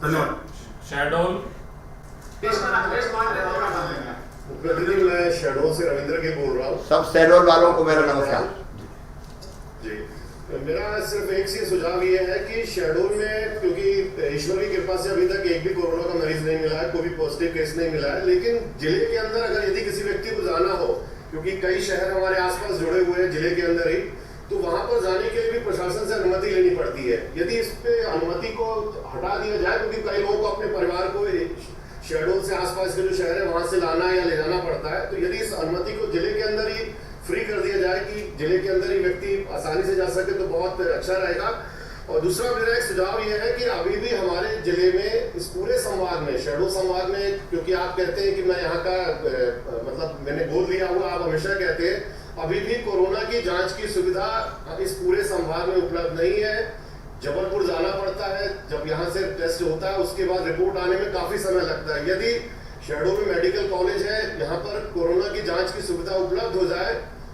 धन्यवाद। शहडोल मैं शहडोल से रविंद्र के बोल रहा हूँ। सब शहडोल वालों को मेरा नमस्कार जी। मेरा सिर्फ एक सी सुझाव ये है कि शहडोल में, क्योंकि ईश्वर की कृपा से अभी तक एक भी कोरोना का मरीज नहीं मिला है, कोई भी पॉजिटिव केस नहीं मिला है, लेकिन जिले के अंदर अगर यदि किसी व्यक्ति को जाना हो, क्योंकि कई शहर हमारे आसपास जुड़े हुए हैं जिले के अंदर ही, तो वहां पर जाने के लिए भी प्रशासन से अनुमति लेनी पड़ती है। यदि इस पे अनुमति को हटा दिया जाए, क्योंकि कई लोगों को अपने परिवार को शहडोल से आसपास के जो शहर है वहां से लाना या ले जाना पड़ता है, तो यदि इस अनुमति को जिले के अंदर ही फ्री कर दिया जाए कि जिले के अंदर ही व्यक्ति आसानी से जा सके तो बहुत अच्छा रहेगा। और दूसरा मेरा एक सुझाव यह है कि अभी भी हमारे जिले में इस पूरे संभाग में, शहडोल संभाग में, क्योंकि आप कहते हैं कि मैं यहाँ का मतलब मैंने गोद लिया हुआ, आप हमेशा कहते हैं, अभी भी कोरोना की जांच की सुविधा इस पूरे संभाग में उपलब्ध नहीं है। जबलपुर जाना पड़ता है, जब यहाँ से टेस्ट होता है उसके बाद रिपोर्ट आने में काफी समय लगता है। यदि शहडोल में मेडिकल कॉलेज है, यहाँ पर कोरोना की जांच की सुविधा उपलब्ध हो जाए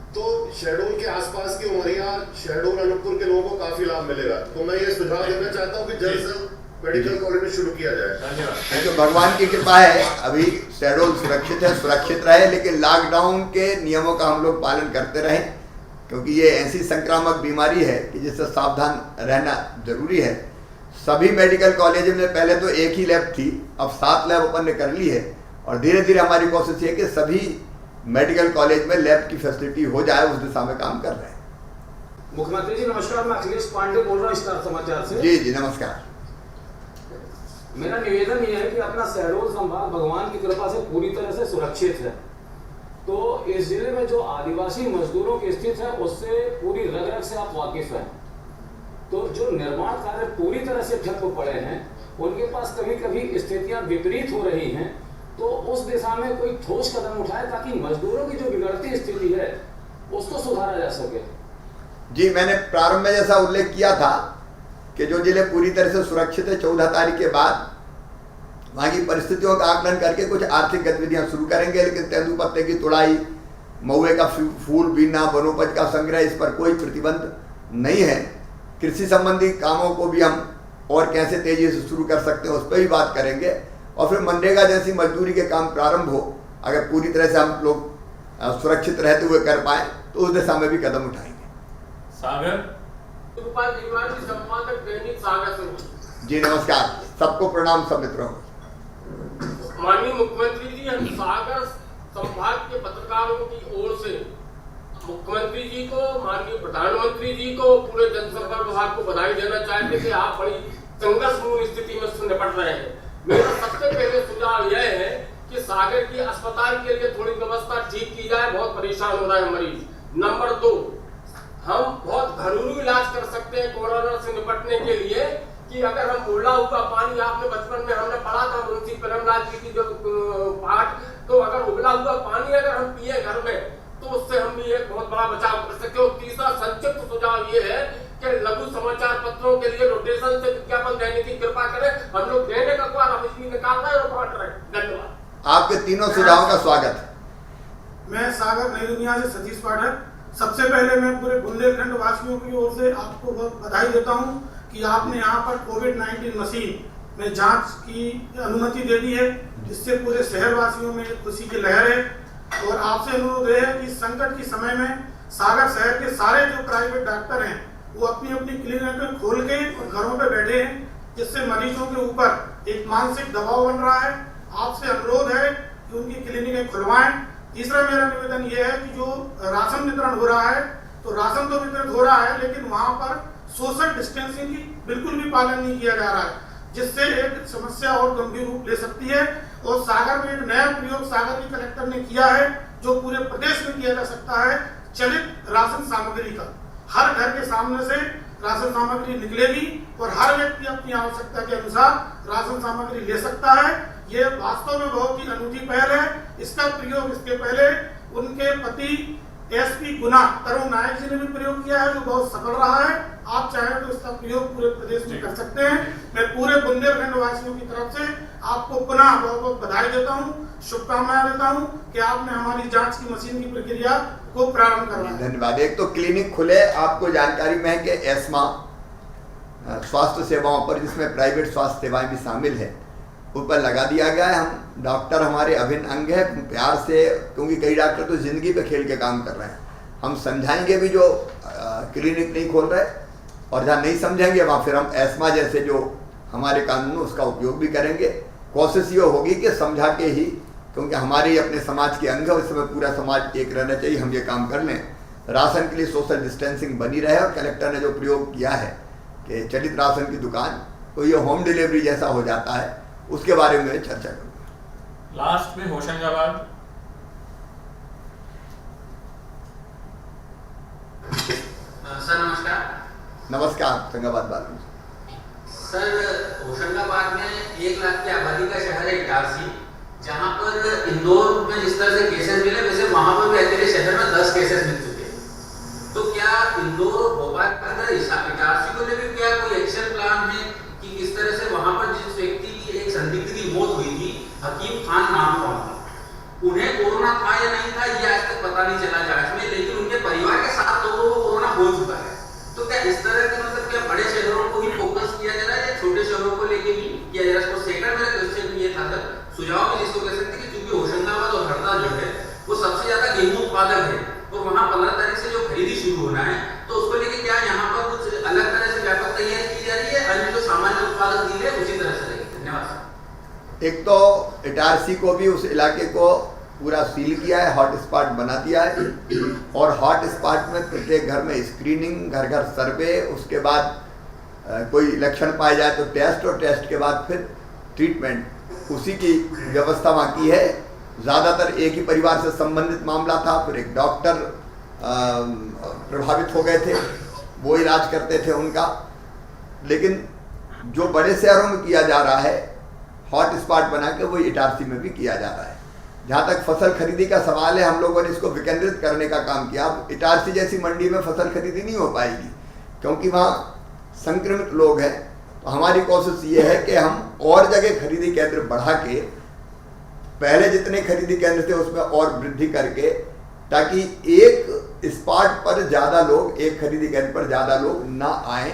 तो शहडोल के आसपास के उमरिया, शहडोल, अनूपपुर के लोगों को काफी लाभ मिलेगा। तो मैं ये सुझाव देना चाहता हूँ कि जल्द से जल्द मेडिकल कॉलेज शुरू किया जाए। धन्यवाद। तो भगवान की कृपा है, अभी शहडोल सुरक्षित है, सुरक्षित रहे, लेकिन लॉकडाउन के नियमों का हम लोग पालन करते रहें, क्योंकि ये ऐसी संक्रामक बीमारी है कि जिससे सावधान रहना जरूरी है। सभी मेडिकल कॉलेज में पहले तो एक ही लैब थी, अब 7 लैब अपन ने कर ली है, और धीरे धीरे हमारी कोशिश है कि सभी मेडिकल कॉलेज में लैब की फैसिलिटी हो जाए, उस दिशा में काम कर रहे हैं। मुख्यमंत्री जी नमस्कार, मैं अखिलेश पांडे बोल रहा हूँ स्टार समाचार से। जी जी नमस्कार। मेरा निवेदन ये है कि अपना शहडोल संभाग भगवान की कृपा से पूरी तरह से सुरक्षित है, तो इस जिले में जो आदिवासी मजदूरों की स्थिति है उससे पूरी रग रग से आप वाकिफ हैं। तो जो निर्माण कार्य पूरी तरह से ठप पड़े हैं, उनके पास कभी कभी स्थितियां विपरीत हो रही हैं, तो उस दिशा में कोई ठोस कदम उठाए ताकि मजदूरों की जो बिगड़ती स्थिति है उसको सुधारा जा सके। जी, मैंने प्रारंभ में जैसा उल्लेख किया था कि जो जिले पूरी तरह से सुरक्षित है, 14 तारीख के बाद वहाँ की परिस्थितियों का आकलन करके कुछ आर्थिक गतिविधियां शुरू करेंगे, लेकिन तेंदुपत्ते की तुड़ाई, महुए का फूल बीनना, वनोपज का संग्रह, इस पर कोई प्रतिबंध नहीं है। कृषि संबंधी कामों को भी हम और कैसे तेजी से शुरू कर सकते हैं उस पर भी बात करेंगे, और फिर मनरेगा जैसी मजदूरी के काम प्रारंभ हो, अगर पूरी तरह से हम लोग सुरक्षित रहते हुए कर पाए तो उस दिशा में भी कदम उठाएंगे। सागर जी नमस्कार, सबको प्रणाम, सब मित्रों। माननीय मुख्यमंत्री जी, हम सागर संभाग के पत्रकारों की ओर से मुख्यमंत्री जी को, माननीय प्रधानमंत्री जी को, पूरे जनसंपर्क विभाग को बधाई देना चाहते कि आप बड़ी संघर्षपूर्ण स्थिति में निपट रहे हैं। मेरा सबसे पहले सुझाव यह है कि सागर की अस्पताल के लिए थोड़ी व्यवस्था ठीक की जाए, बहुत परेशान हो रहा है मरीज। नंबर 2, हम बहुत घरेलू इलाज कर सकते हैं कोरोना से निपटने के लिए, कि अगर हम उबला हुआ पानी, आपने बचपन में हमने पढ़ा था मुंशी प्रेमलाल जी की जो पाठ, तो अगर उबला हुआ पानी अगर हम पिए घर में तो उससे हम भी एक बहुत बड़ा बचाव कर सकते हो। तीसरा संक्षिप्त सुझाव ये है कि लघु समाचार पत्रों के लिए रोटेशन से विज्ञापन देने की कृपा करें। हम लोग देने का अखबार बिजली निकाल रहे हैं और बांट रहे हैं। धन्यवाद। आपके तीनों सुझावों का स्वागत है। मैं सागर नई दुनिया से सतीश पाठक। सबसे पहले मैं पूरे बुंदेलखंड वासियों की ओर से आपको बहुत बधाई देता हूं कि आपने यहाँ पर कोविड-19 मशीन में जांच की अनुमति दे दी है, जिससे पूरे शहर वासियों में खुशी की लहर है। और आपसे अनुरोध है कि संकट के समय में सागर शहर के सारे जो प्राइवेट डॉक्टर हैं वो अपनी अपनी क्लिनिक खोल के और घरों पे बैठे हैं, जिससे मरीजों के ऊपर एक मानसिक दबाव बन रहा है। आपसे अनुरोध है कि उनकी क्लिनिकें खुलवाएं। तीसरा मेरा निवेदन यह है कि जो राशन वितरण हो रहा है, तो राशन तो वितरित हो रहा है, लेकिन वहां पर सोशल डिस्टेंसिंग की बिल्कुल भी पालन नहीं किया जा रहा है, जिससे एक समस्या और गंभीर रूप ले सकती है। और सागर में एक नया प्रयोग सागर के कलेक्टर ने किया है, जो पूरे प्रदेश में किया जा सकता है, चलित राशन सामग्री का। हर घर के सामने से राशन सामग्री निकलेगी और हर व्यक्ति अपनी आवश्यकता के अनुसार राशन सामग्री ले सकता है। ये वास्तव में बहुत ही अनूठी पहल है। इसका प्रयोग इसके पहले उनके पति एसपी गुना तरुण नायक जी ने भी प्रयोग किया है, जो बहुत सफल रहा है। आप चाहें तो इसका प्रयोग पूरे प्रदेश में कर सकते हैं। मैं पूरे बुंदेलखंड वासियों की तरफ से आपको पुनः बहुत बहुत बधाई देता हूं, शुभकामनाएं देता हूं कि आपने हमारी जांच की मशीन की प्रक्रिया को प्रारंभ करवाया। धन्यवाद। एक तो क्लिनिक खुले, आपको जानकारी में है कि एस्मा स्वास्थ्य सेवाओं पर, जिसमें प्राइवेट स्वास्थ्य सेवाएं भी शामिल है, ऊपर लगा दिया गया है। हम डॉक्टर हमारे अभिन्न अंग है, प्यार से, क्योंकि कई डॉक्टर तो ज़िंदगी पे खेल के काम कर रहे हैं, हम समझाएंगे भी जो क्लिनिक नहीं खोल रहे, और जहाँ नहीं समझेंगे वहाँ फिर हम एस्मा जैसे जो हमारे कानून उसका उपयोग भी करेंगे। कोशिश ये होगी कि समझा के ही, क्योंकि हमारे अपने समाज के अंग है, उस समय पूरा समाज एक रहना चाहिए, हम ये काम कर लें। राशन के लिए सोशल डिस्टेंसिंग बनी रहे, और कलेक्टर ने जो प्रयोग किया है कि चलित राशन की दुकान तो ये होम डिलीवरी जैसा हो जाता है, उसके बारे में चर्चा करूँगा। लास्ट में होशंगाबाद। सर नमस्कार। नमस्कार। होशंगाबाद बालू सर, होशंगाबाद में 1 लाख की आबादी का शहर है इटारसी, जहां पर इंदौर में जिस तरह से केसेस मिले, वैसे वहां पर भी अकेले शहर में 10 केसेस मिल चुके हैं। तो क्या इंदौर और भोपाल के अंदर इटारसी को लेकर क्या कोई एक्शन प्लान है कि किस तरह से वहां पर जिस व्यक्ति की एक संदिग्ध की मौत हुई थी, हकीम खान नाम का, उन्हें कोरोना था या नहीं था ये आज तक पता नहीं चला जांच में, लेकिन उनके परिवार के 7 लोगों को कोरोना हो चुका है। तो क्या इस तरह के मतलब क्या बड़े शहरों को ही फोकस किया जा रहा है या छोटे शहरों को लेके भी किया जा रहा है? तो सेकंड मेरा क्वेश्चन ये था सर, सुझाव में जिसको कह सकते हैं कि क्योंकि होशंगाबाद और हरदा जो है वो सबसे ज्यादा गेहूं उत्पादक है, और वहाँ 15 तारीख से जो खरीदी शुरू होना है, तो उसको लेके क्या यहाँ पर कुछ अलग तरह से व्यापक तैयारी की जा रही है, अन्य जो सामान्य उत्पादक जिले उसी तरह से रहेगी? धन्यवाद। एक तो इटारसी को भी, उस इलाके को पूरा सील किया है, हॉट स्पॉट बना दिया है, और हॉट स्पॉट में प्रत्येक घर में स्क्रीनिंग, घर घर सर्वे, उसके बाद कोई लक्षण पाए जाए तो टेस्ट, और टेस्ट के बाद फिर ट्रीटमेंट, उसी की व्यवस्था वहाँ की है। ज़्यादातर एक ही परिवार से संबंधित मामला था, फिर एक डॉक्टर प्रभावित हो गए थे, वो इलाज करते थे उनका। लेकिन जो बड़े शहरों में किया जा रहा है, हॉट स्पॉट बना के, वो इटारसी में भी किया जा रहा है। जहाँ तक फसल खरीदी का सवाल है, हम लोगों ने इसको विकेंद्रित करने का काम किया। अब इटारसी जैसी मंडी में फसल खरीदी नहीं हो पाएगी, क्योंकि वहाँ संक्रमित लोग हैं। तो हमारी कोशिश ये है कि हम और जगह खरीदी केंद्र बढ़ा के, पहले जितने खरीदी केंद्र थे उसमें और वृद्धि करके, ताकि एक स्पॉट पर ज़्यादा लोग, एक खरीदी केंद्र पर ज़्यादा लोग ना आए।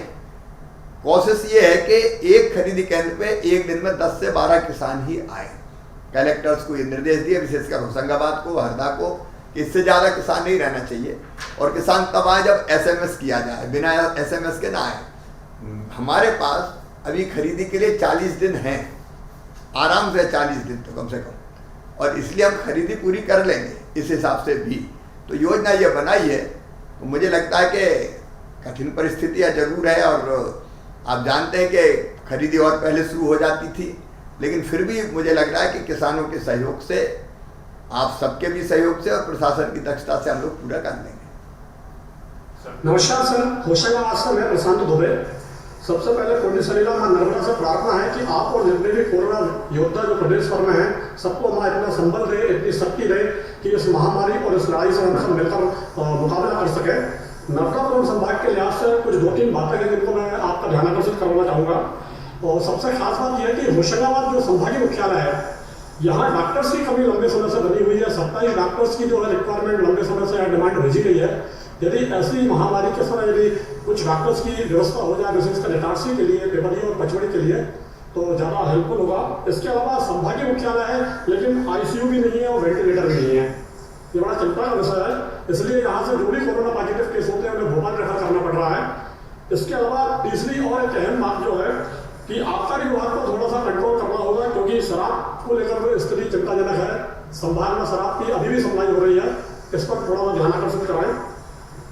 कोशिश ये है कि एक खरीदी केंद्र पे एक दिन में 10 से 12 किसान ही आए। कलेक्टर्स को ये निर्देश दिए, विशेषकर होशंगाबाद को, हरदा को, कि इससे ज़्यादा किसान नहीं रहना चाहिए, और किसान तब आए जब SMS किया जाए, बिना SMS के ना आए। हमारे पास अभी खरीदी के लिए 40 दिन हैं, आराम से 40 दिन तो कम से कम, और इसलिए हम खरीदी पूरी कर लेंगे इस हिसाब से भी। तो योजना ये बनाई है, तो मुझे लगता है कि कठिन परिस्थितियाँ जरूर है, और आप जानते हैं कि खरीदी और पहले शुरू हो जाती थी, लेकिन फिर भी मुझे लग रहा है कि किसानों के सहयोग से, आप सबके भी सहयोग से और प्रशासन की दक्षता से हम लोग पूरा कर लेंगे। नमस्कार सर, होशंगाबाद से मैं प्रशांत दुबे। सबसे पहले पुण्य सलीला मां नर्मदा से प्रार्थना है कि आप और जितने भी कोरोना योद्धा जो प्रदेश भर में हैं, सबको मां इतना संबल दे, इतनी शक्ति दे कि इस महामारी और इस लड़ाई से हम सब मिलकर मुकाबला कर सके। नर्मदापुरम संभाग के लिहाज से कुछ 2-3 बातें हैं जिनको मैं आपका ध्यान आकर्षित करवाना चाहूँगा। और सबसे खास बात यह है कि होशंगाबाद जो संभागीय मुख्यालय है, यहाँ डॉक्टर्स की कमी लंबे समय से बनी हुई है। 27 डॉक्टर्स की जो है रिक्वायरमेंट लंबे समय से डिमांड भेजी गई है। यदि ऐसी महामारी के समय यदि कुछ डॉक्टर्स की व्यवस्था हो जाए, विशेषकर इटारसी के लिए, देवरिया और पचमढ़ी के लिए, तो ज़्यादा हेल्पफुल होगा। इसके अलावा संभागीय मुख्यालय है, लेकिन ICU भी नहीं है और वेंटिलेटर भी नहीं है। ये बड़ा चिंता का विषय है, इसलिए यहाँ से जो भी कोरोना पॉजिटिव केस होते हैं उन्हें भोपाल रेफर करना पड़ रहा है। इसके अलावा तीसरी और एक अहम बात जो है कि आबकारी विभाग को थोड़ा सा कंट्रोल करना होगा, क्योंकि शराब को लेकर स्थिति चिंताजनक है। संभाग में शराब की अभी भी सप्लाई हो रही है, इस पर थोड़ा सा ध्यान आकर्षित कराएं।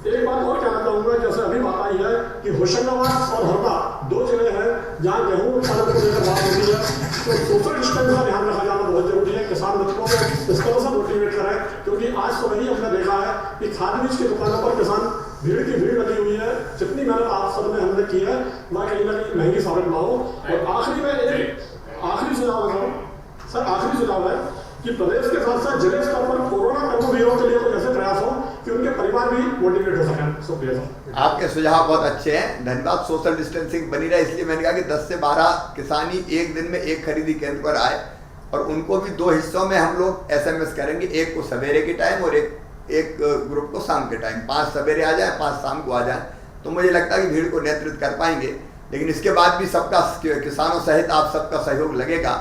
एक बात और कहना चाहूँगा, जैसे अभी बात आई है कि होशंगाबाद और हरदा 2 जिले हैं जहाँ गेहूँ उत्पादन को लेकर बात होती है, तो सोशल डिस्टेंस का ध्यान रखा जाना बहुत जरूरी है। किसान मित्रों को इस तरह से मोटिवेट करें, क्योंकि आज सुबह ही हमने देखा है कि खाद बीज की दुकानों पर किसान भीड़ की भीड़ लगी हुई है। जितनी मेहनत आप सब ने हमने की है, वह कहीं ना कहीं महंगी साबित ना हो। और आखिरी में एक आखिरी सुझाव है सर, आखिरी सुझाव है कि प्रदेश के साथ साथ जिले स्तर पर कोरोना कर्मवीरों के लिए कुछ ऐसे प्रयास हो कि उनके परिवार भी मोटिवेट हो सकें। शुक्रिया सर। आपके सुझाव बहुत अच्छे हैं, धन्यवाद। सोशल डिस्टेंसिंग बनी रहे, इसलिए मैंने कहा कि 10 से 12 किसान ही एक दिन में एक खरीदी केंद्र पर आए, और उनको भी 2 हिस्सों में हम लोग SMS करेंगे, एक को सवेरे के टाइम और एक ग्रुप को शाम के टाइम। 5 सवेरे आ जाए, 5 शाम को आ जाए, तो मुझे लगता है कि भीड़ को नियंत्रित कर पाएंगे। लेकिन इसके बाद भी सबका, किसानों सहित आप सबका सहयोग लगेगा।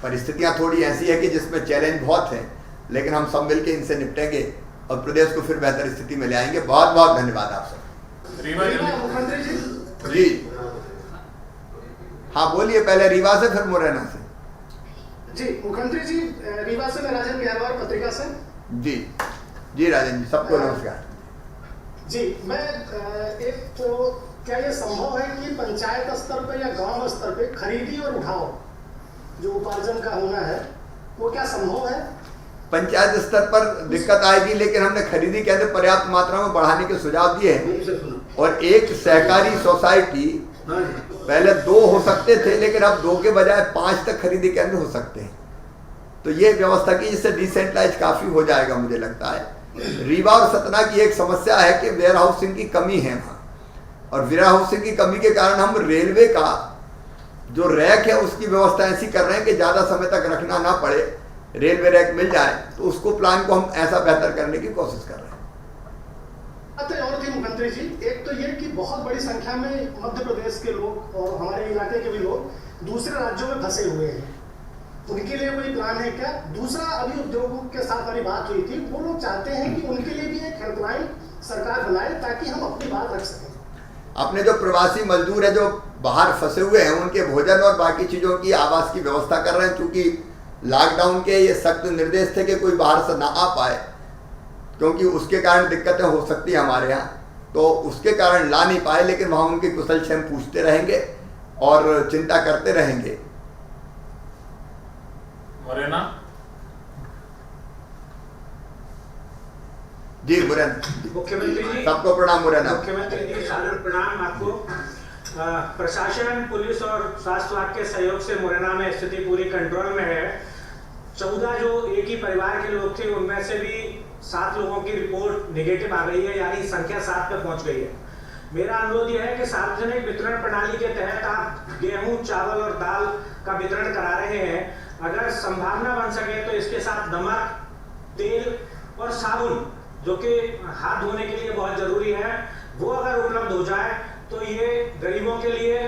परिस्थितियां थोड़ी ऐसी है कि जिसमें चैलेंज बहुत हैं, लेकिन हम सब मिलकर इनसे निपटेंगे और प्रदेश को फिर बेहतर स्थिति में ले आएंगे। बहुत बहुत धन्यवाद आप सब। रीवा जल्दी। मुख्यमंत्री जी जी हाँ बोलिए, पहले रीवा से फिर मुरैना से। जी मुख्यमंत्री जी, रीवा से मैं राजन बिहारवार पत्रिका से। जी जी राजन जी, सबको नमस्कार। जी मैं एक तो क्या ये संभव है कि पंचायत स्तर पे या गांव स्तर पे खरीदी और उठाओ जो उपार्जन का होना है वो क्या संभव है? पंचायत स्तर पर दिक्कत आएगी, लेकिन हमने खरीदी के अंदर पर्याप्त मात्रा में बढ़ाने के सुझाव दिए हैं। और एक सहकारी सोसाइटी, पहले 2 हो सकते थे, लेकिन अब 2 के बजाय 5 तक खरीदी केंद्र हो सकते हैं। तो ये व्यवस्था की, जिससे डिसेंट्रलाइज काफी हो जाएगा मुझे लगता है। रीवा और सतना की एक समस्या है कि वेयर हाउसिंग की कमी है वहाँ, और वेयर हाउसिंग की कमी के कारण हम रेलवे का जो रैक है उसकी व्यवस्था ऐसी कर रहे हैं कि ज्यादा समय तक रखना ना पड़े, रेलवे रैक मिल जाए। तो उसको प्लान को हम ऐसा बेहतर करने की कोशिश कर रहे हैं। और थी मुख्यमंत्री जी, एक तो ये कि बहुत बड़ी संख्या में मध्य प्रदेश के लोग और हमारे इलाके के भी लोग दूसरे राज्यों में फंसे हुए हैं, उनके लिए कोई प्लान है क्या? दूसरा, अभी उद्योगों के साथ हमारी बात हुई थी, वो लोग चाहते हैं कि उनके लिए भी एक हेल्पलाइन सरकार बनाए ताकि हम अपनी बात रख सकें। अपने जो प्रवासी मजदूर है जो बाहर फंसे हुए हैं, उनके भोजन और बाकी चीजों की, आवास की व्यवस्था कर रहे हैं। क्योंकि लॉकडाउन के ये सख्त निर्देश थे कि कोई बाहर से ना आ पाए, क्योंकि उसके कारण दिक्कतें हो सकती है हमारे यहाँ, तो उसके कारण ला नहीं पाए। लेकिन वहाँ उनके कुशल क्षेम पूछते रहेंगे और चिंता करते रहेंगे। मुरैना। जी मुरैना, मुख्यमंत्री जी, सबको प्रणाम। मुरैना मुख्यमंत्री जी सादर प्रणाम आपको। प्रशासन, पुलिस और स्वास्थ्य विभाग के सहयोग से मुरैना में स्थिति पूरी कंट्रोल में है। 14 जो एक ही परिवार के लोग थे, उनमें से भी 7 लोगों की रिपोर्ट नेगेटिव आ गई है, यानी संख्या 7 पे पहुंच गई है। मेरा अनुरोध यह है कि सार्वजनिक वितरण प्रणाली के तहत आप गेहूं, चावल और दाल का वितरण करा रहे हैं। अगर संभावना बन सके तो इसके साथ नमक, तेल और साबुन, जो कि हाथ धोने के लिए बहुत जरूरी है, वो अगर उपलब्ध हो जाए तो ये गरीबों के लिए,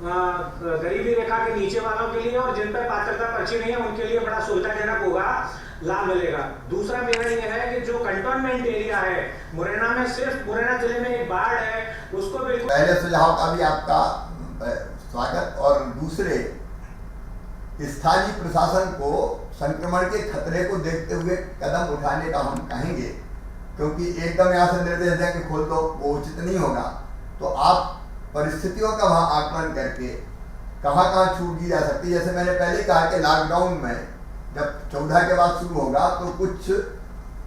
गरीबी रेखा के नीचे वालों के लिए और जिन पर पात्रता पर्ची नहीं है उनके लिए बड़ा सुविधाजनक होगा, लाभ मिलेगा। दूसरा मेरा ये है कि जो कंटोनमेंट एरिया है मुरैना में, सिर्फ मुरैना जिले में एक बाढ़ है, उसको बिल्कुल। पहले सुझाव का भी आपका स्वागत। और दूसरे, स्थानीय प्रशासन को संक्रमण के खतरे को देखते हुए कदम उठाने का हम कहेंगे, क्योंकि एकदम यहाँ से निर्देश दें कि खोल दो, वो उचित नहीं होगा। तो आप परिस्थितियों का वहाँ आकलन करके कहाँ कहाँ छूट दी जा सकती है। जैसे मैंने पहले कहा कि लॉकडाउन में जब 14 के बाद शुरू होगा तो कुछ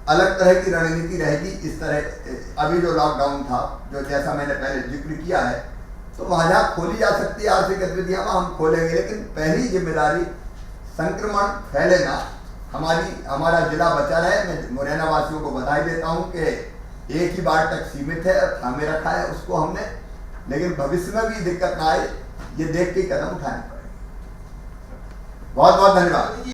अलग तरह की रणनीति रहेगी। इस तरह अभी जो लॉकडाउन था, जो जैसा मैंने पहले जिक्र किया है, तो वहाँ जहाँ खोली जा सकती है आर्थिक गतिविधियाँ वहाँ हम खोलेंगे। लेकिन पहली जिम्मेदारी संक्रमण फैले ना, हमारा जिला बचा रहे। मैं मुरैना वासियों को बधाई देता हूँ कि एक ही बार तक सीमित है, थामे रखा है उसको हमने, लेकिन भविष्य में भी दिक्कत ना आए ये देख के कदम उठाने पड़ेंगे। बहुत बहुत धन्यवाद।